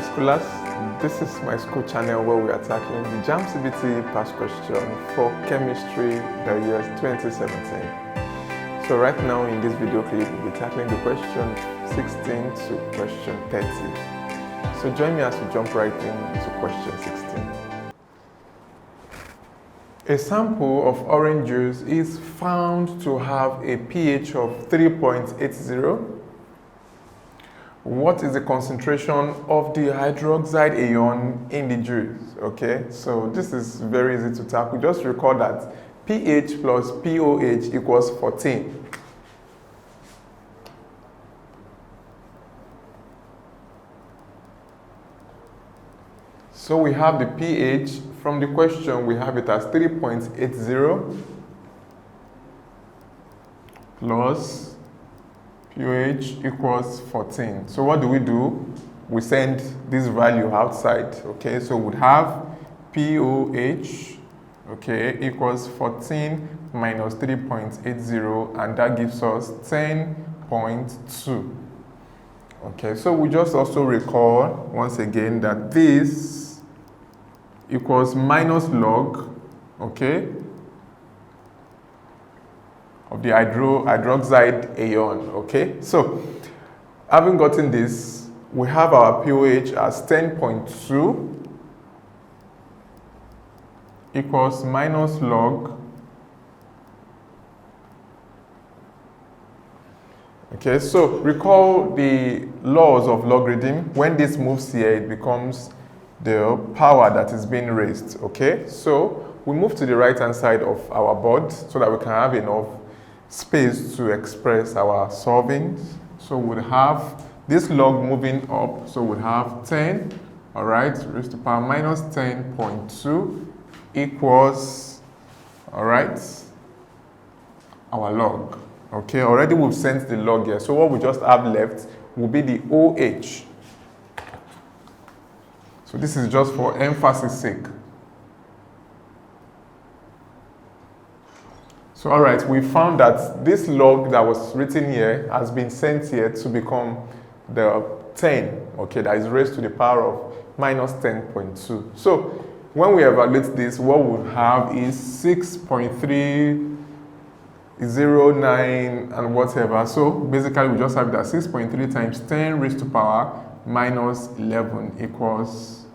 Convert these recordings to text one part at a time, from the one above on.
Myschoolers. This is my school channel where we are tackling the JAMB CBT past question for chemistry the year 2017. So right now in this video clip we'll be tackling the question 16 to question 30. So join me as we jump right into question 16. A sample of orange juice is found to have a pH of 3.80. What is the concentration of the hydroxide ion in the juice? Okay, so this is very easy to tackle. Just recall that pH plus pOH equals 14. So we have the pH from the question, we have it as 3.80 plus pH equals 14. So what do? We send this value outside. Okay, so we would have pOH, okay, equals 14 minus 3.80, and that gives us 10.2. Okay, so we just also recall once again that this equals minus log, okay, of the hydroxide ion. Okay, so having gotten this, we have our pOH as 10.2 equals minus log. Okay, so recall the laws of logarithm. When this moves here, it becomes the power that is being raised. Okay, so we move to the right hand side of our board so that we can have enough space to express our solvings. So we'll have this log moving up, so we'll have 10, all right, raised to power minus 10.2 equals, all right, our log. Okay, already we've sent the log here, so what we just have left will be the OH. So this is just for emphasis sake. So all right, we found that this log that was written here has been sent here to become the 10, okay, that is raised to the power of minus 10.2. So when we evaluate this, what we'll have is 6.309 and whatever. So basically we just have that 6.3 times 10 raised to power minus 11 equals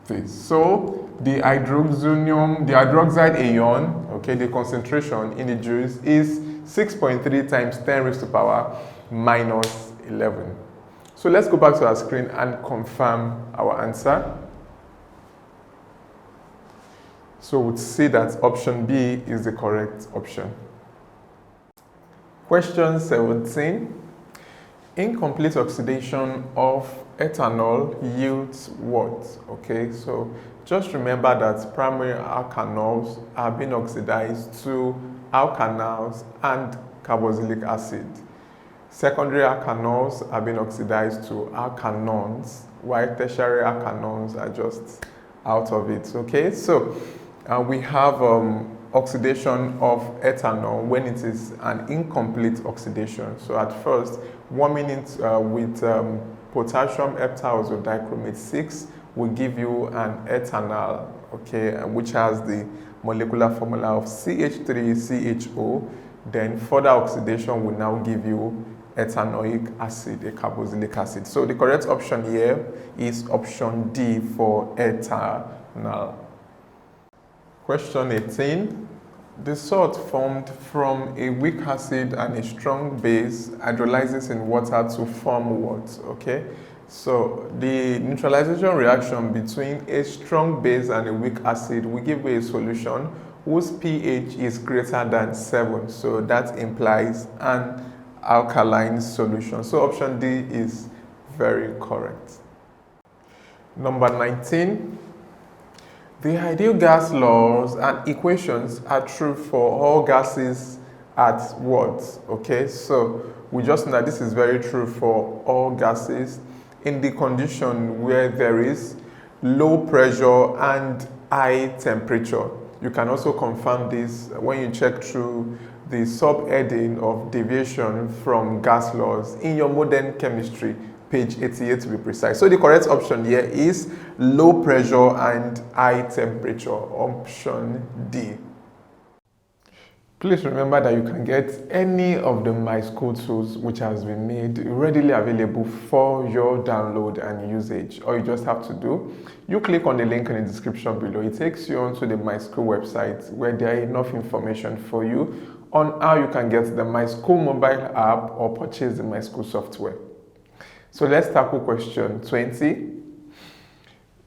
this. So the hydroxide ion, okay, the concentration in the juice is 6.3 times 10 raised to power minus 11. So let's go back to our screen and confirm our answer. So we'd see that option B is the correct option. Question 17. Incomplete oxidation of ethanol yields what? Okay, so just remember that primary alkanols are being oxidized to alkanals and carboxylic acid. Secondary alkanols are being oxidized to alkanones, while tertiary alkanones are just out of it. Okay, so we have oxidation of ethanol when it is an incomplete oxidation. So at first, warming it with potassium heptaoxide dichromate 6 will give you an ethanol, okay, which has the molecular formula of CH3CHO. Then further oxidation will now give you ethanoic acid, a carboxylic acid. So the correct option here is option D for ethanol. Question 18. The salt formed from a weak acid and a strong base hydrolyzes in water to form what? Okay, so the neutralization reaction between a strong base and a weak acid will give you a solution whose pH is greater than 7. So that implies an alkaline solution. So option D is very correct. Number 19. The ideal gas laws and equations are true for all gases at what? Okay, so we just know that this is very true for all gases in the condition where there is low pressure and high temperature. You can also confirm this when you check through the subheading of deviation from gas laws in your modern chemistry page 88 to be precise. So the correct option here is low pressure and high temperature, option D. Please remember that you can get any of the Myschool tools which has been made readily available for your download and usage. All you just have to do, you click on the link in the description below. It takes you onto the Myschool website where there is enough information for you on how you can get the Myschool mobile app or purchase the Myschool software. So let's tackle question 20.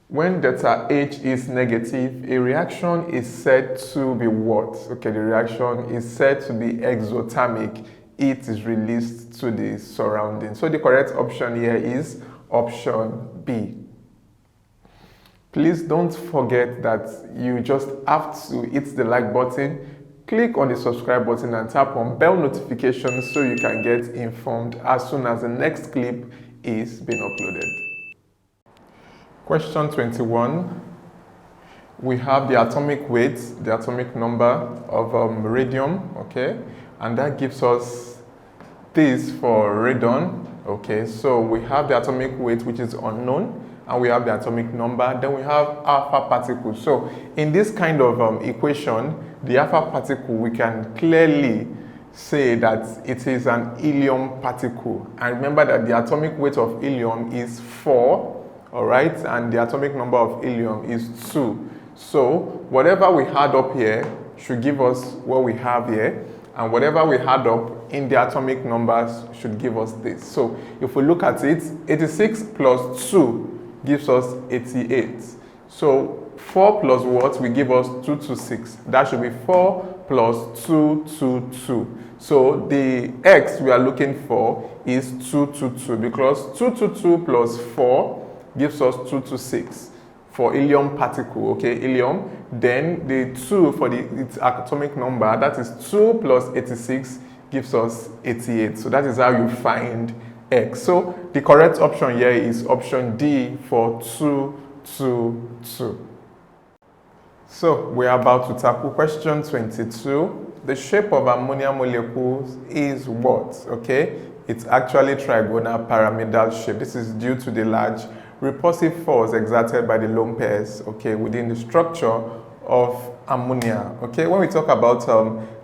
When delta H is negative, a reaction is said to be what? Okay, the reaction is said to be exothermic. Heat is released to the surrounding. So the correct option here is option B. Please don't forget that you just have to hit the like button, click on the subscribe button and tap on bell notifications so you can get informed as soon as the next clip is being uploaded. Question 21, we have the atomic weight, the atomic number of radium, okay, and that gives us this for radon, okay. So we have the atomic weight, which is unknown, and we have the atomic number, then we have alpha particles. So in this kind of equation, the alpha particle, we can clearly say that it is an helium particle, and remember that the atomic weight of helium is 4. All right, and the atomic number of helium is 2. So whatever we add up here should give us what we have here, and whatever we add up in the atomic numbers should give us this. So if we look at it, 86 plus 2 gives us 88. So 4 plus what will give us 226. That should be 4 plus 222. So the x we are looking for is 222 because 222 plus 4 gives us 226 for helium particle, okay, helium. Then the 2 for its atomic number, that is 2 plus 86 gives us 88. So that is how you find x. So the correct option here is option D for 222. So we are about to tackle question 22. The shape of ammonia molecules is what? Okay, it's actually trigonal pyramidal shape. This is due to the large repulsive force exerted by the lone pairs, okay, within the structure of ammonia. Okay, when we talk about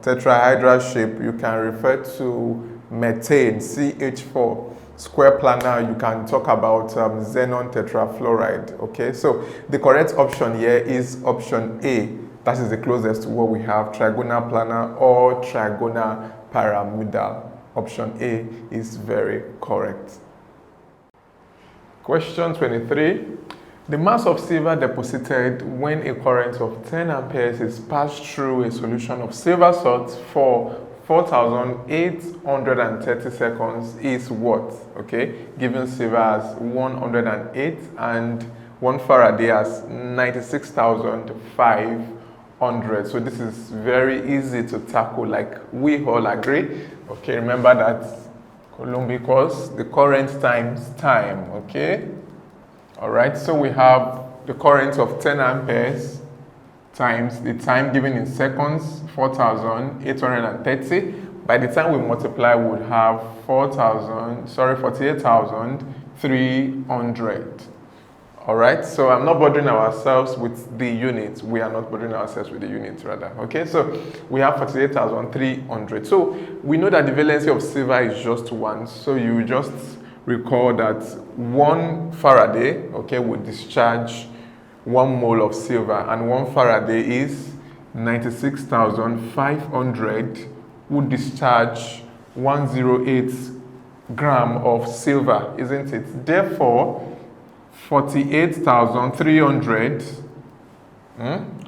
tetrahedral shape, you can refer to methane, CH4, square planar, you can talk about xenon tetrafluoride. Okay, so the correct option here is option A. That is the closest to what we have, trigonal planar or trigonal pyramidal. Option A is very correct. Question 23. The mass of silver deposited when a current of 10 amperes is passed through a solution of silver salt for 4,830 seconds is what? Okay, given silver as 108 and 1 Faraday as 96,500. So this is very easy to tackle, like we all agree. Okay, remember that because the current times time, okay? All right, so we have the current of 10 amperes times the time given in seconds, 4,830. By the time we multiply, we would have 48,300. All right, so I'm not bothering ourselves with the unit. We are not bothering ourselves with the unit, rather. Okay, so we have 48,300. So we know that the valency of silver is just 1. So you just recall that 1 Faraday, okay, would discharge 1 mole of silver, and 1 Faraday is 96,500 would discharge 108 gram of silver, isn't it? Therefore, 48,300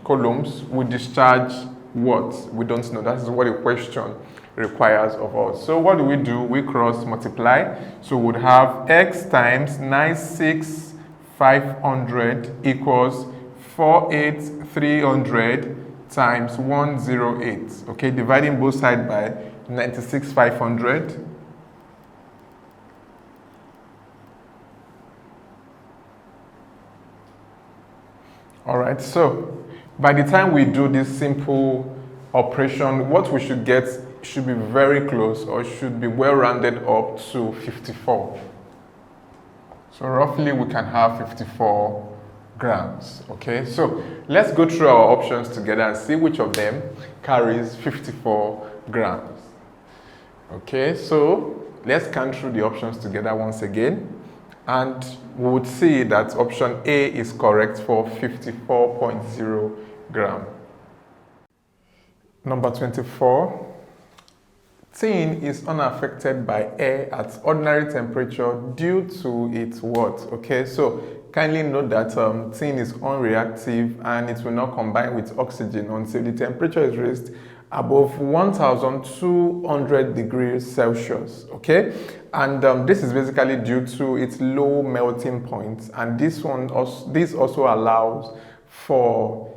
coulombs would discharge what? We don't know. That is what the question requires of us. So what do? We cross multiply. So we would have x times 96,500 equals 48,300 times 108. Okay, dividing both sides by 96,500. All right, so by the time we do this simple operation, what we should get should be very close, or should be well rounded up to 54. So roughly we can have 54 grams, okay? So let's go through our options together and see which of them carries 54 grams. Okay, so let's scan through the options together once again, and we would see that option A is correct for 54.0 gram. Number 24. Tin is unaffected by air at ordinary temperature due to its what? Okay, so kindly note that tin is unreactive and it will not combine with oxygen until the temperature is raised above 1200 degrees Celsius. Okay, and this is basically due to its low melting point, and this also allows for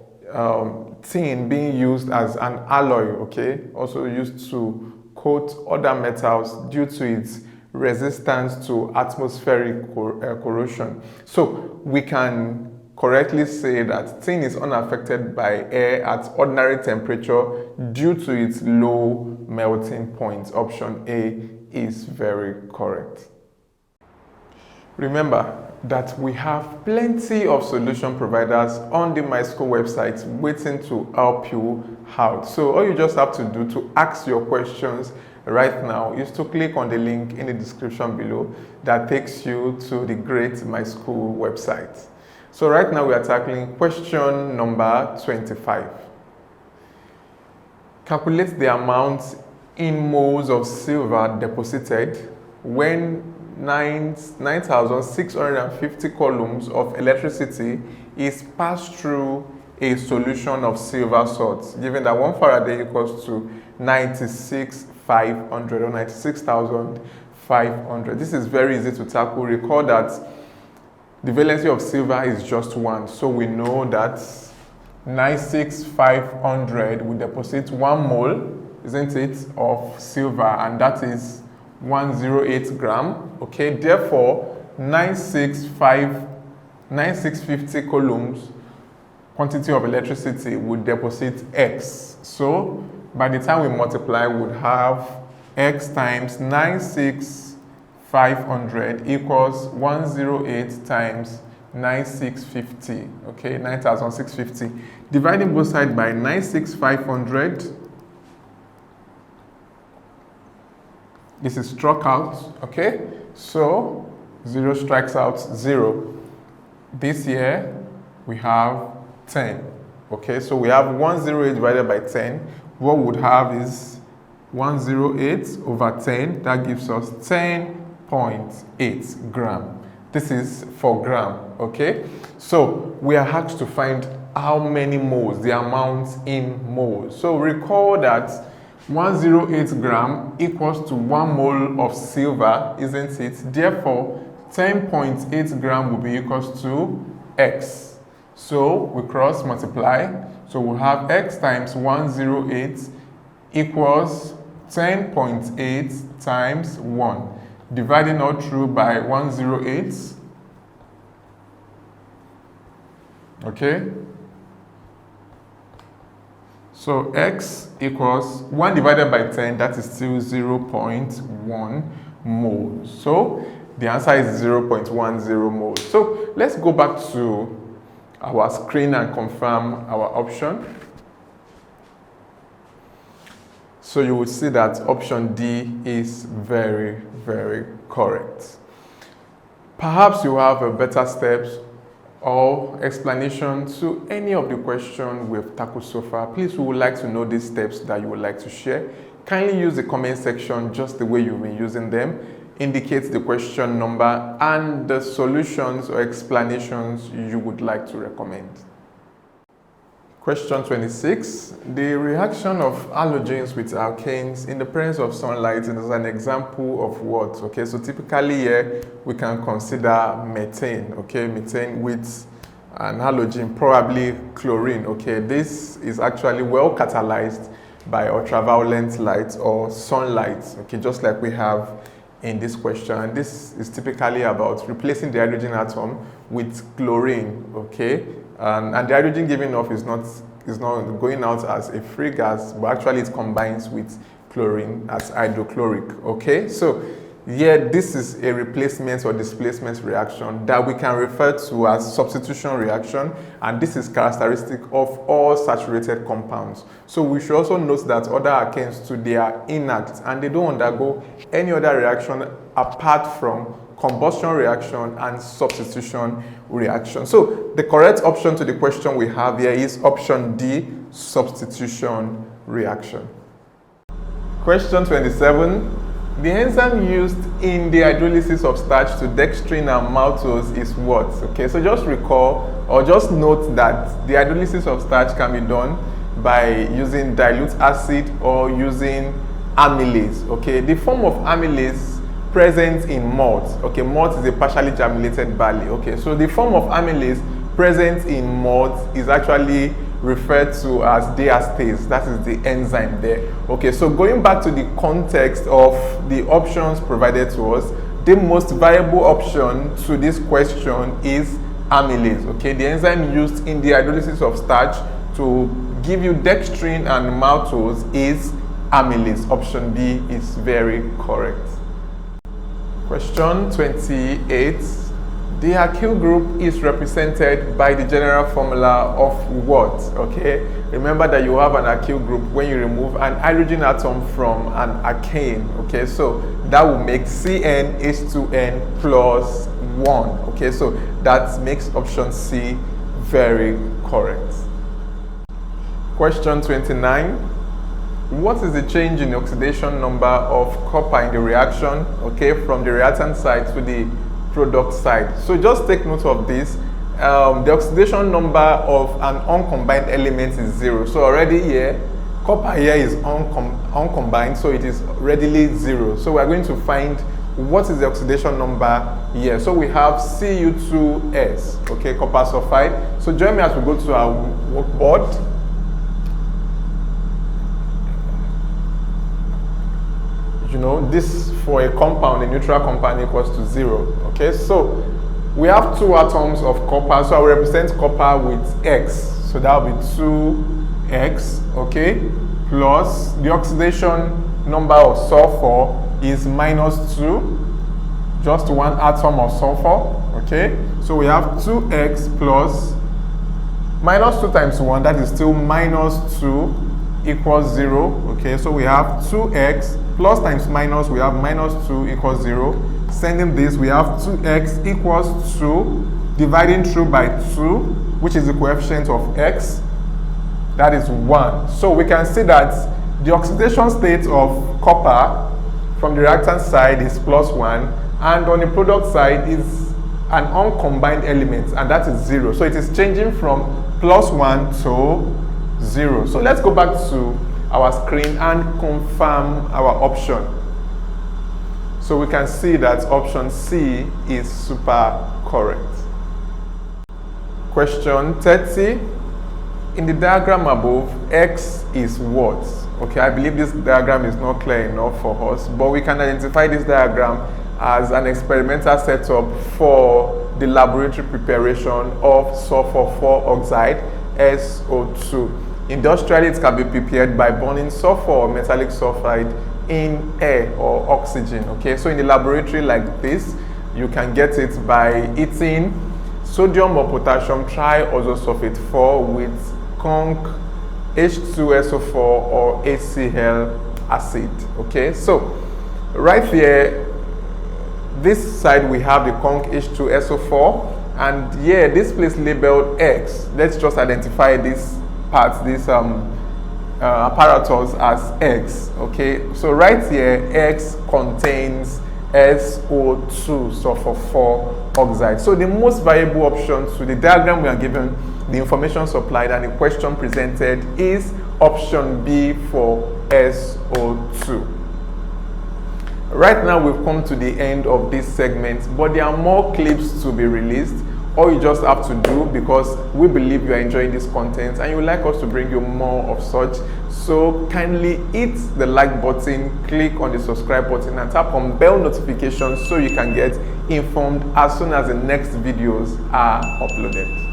tin being used as an alloy. Okay, also used to coat other metals due to its resistance to atmospheric corrosion. So we can correctly say that tin is unaffected by air at ordinary temperature due to its low melting point. Option A is very correct. Remember that we have plenty of solution providers on the Myschool website waiting to help you out. So all you just have to do to ask your questions right now is to click on the link in the description below that takes you to the great Myschool website. So right now we are tackling question number 25. Calculate the amount in moles of silver deposited when 9,650 coulombs of electricity is passed through a solution of silver salts, given that 1 Faraday equals to 96,500 or 96,500. This is very easy to tackle. Recall that the valency of silver is just 1, so we know that 96,500 will deposit 1 mole, isn't it, of silver, and that is 108 gram. Okay, therefore 9650 coulombs quantity of electricity would deposit X. So by the time we multiply, we would have X times 96,500 equals 108 times 9650. Okay, 9,650. Dividing both sides by 96,500. This is struck out, okay? So 0 strikes out 0. This here we have 10. Okay, so we have 108 divided by 10. What we would have is 108 over 10. That gives us 10.8 gram. This is for gram, okay? So we are asked to find how many moles, the amount in moles. So recall that 108 gram equals to 1 mole of silver, isn't it? Therefore, 10.8 gram will be equals to X. So we cross multiply. So we'll have X times 108 equals 10.8 times 1. Dividing all through by 108. Okay? So X equals 1 divided by 10, that is still 0.1 moles. So the answer is 0.10 moles. So let's go back to our screen and confirm our option. So you will see that option D is very, very correct. Perhaps you have a better steps or explanation to any of the questions we've tackled so far. Please, we would like to know these steps that you would like to share. Kindly use the comment section just the way you've been using them. Indicate the question number and the solutions or explanations you would like to recommend. Question 26. The reaction of halogens with alkanes in the presence of sunlight is an example of what? Okay, so typically here we can consider methane, okay, methane with an halogen, probably chlorine, okay. This is actually well catalyzed by ultraviolet light or sunlight, okay, just like we have in this question. And this is typically about replacing the hydrogen atom with chlorine, okay. And the hydrogen given off is not going out as a free gas, but actually it combines with chlorine as hydrochloric, okay. So Here, this is a replacement or displacement reaction that we can refer to as substitution reaction, and this is characteristic of all saturated compounds. So we should also note that other alkanes too, they are inert and they don't undergo any other reaction apart from combustion reaction and substitution reaction. So the correct option to the question we have here is option D, substitution reaction. Question 27. The enzyme used in the hydrolysis of starch to dextrin and maltose is what? Okay, so just recall or just note that the hydrolysis of starch can be done by using dilute acid or using amylase. Okay, the form of amylase present in malt. Okay, malt is a partially germinated barley. Okay, so the form of amylase present in malt is actually referred to as diastase. That is the enzyme there. Okay, so going back to the context of the options provided to us, the most viable option to this question is amylase. Okay, the enzyme used in the hydrolysis of starch to give you dextrin and maltose is amylase. Option B is very correct. Question 28. The alkyl group is represented by the general formula of what? Okay, remember that you have an alkyl group when you remove an hydrogen atom from an alkane. Okay, so that will make CnH2n plus 1. Okay, so that makes option C very correct. Question 29. What is the change in the oxidation number of copper in the reaction, okay, from the reactant side to the product side? So just take note of this. The oxidation number of an uncombined element is 0. So already here, copper here is uncombined, so it is readily 0. So we are going to find what is the oxidation number here. So we have Cu2S, okay, copper sulfide. So join me as we go to our workboard. You know, this for a compound, a neutral compound equals to 0. Okay, so we have 2 atoms of copper, so I will represent copper with X. So that will be 2X, okay, plus the oxidation number of sulfur is -2, just 1 atom of sulfur, okay. So we have 2X plus -2 times 1, that is still -2 equals 0, okay. So we have 2X plus times minus, we have -2 equals 0. Sending this, we have 2x equals 2, dividing through by 2, which is the coefficient of x, that is 1. So we can see that the oxidation state of copper from the reactant side is +1, and on the product side is an uncombined element, and that is 0. So it is changing from +1 to 0. So let's go back to our screen and confirm our option. So we can see that option C is super correct. Question 30. In the diagram above, X is what? Okay, I believe this diagram is not clear enough for us, but we can identify this diagram as an experimental setup for the laboratory preparation of sulfur 4 oxide, SO2. Industrially, it can be prepared by burning sulfur or metallic sulfide in air or oxygen. Okay, so in the laboratory like this, you can get it by heating sodium or potassium triazosulfate 4 with conc H2SO4 or HCl acid. Okay, so right here, this side we have the conc H2SO4, and here this place labeled X. Let's just identify this part, this apparatus as X. Okay, so right here X contains SO2, sulfur 4 oxide. So the most viable option to the diagram we are given, the information supplied and the question presented is option B for SO2. Right now we've come to the end of this segment, but there are more clips to be released. All you just have to do, because we believe you are enjoying this content and you would like us to bring you more of such, so kindly hit the like button, click on the subscribe button and tap on bell notifications so you can get informed as soon as the next videos are uploaded.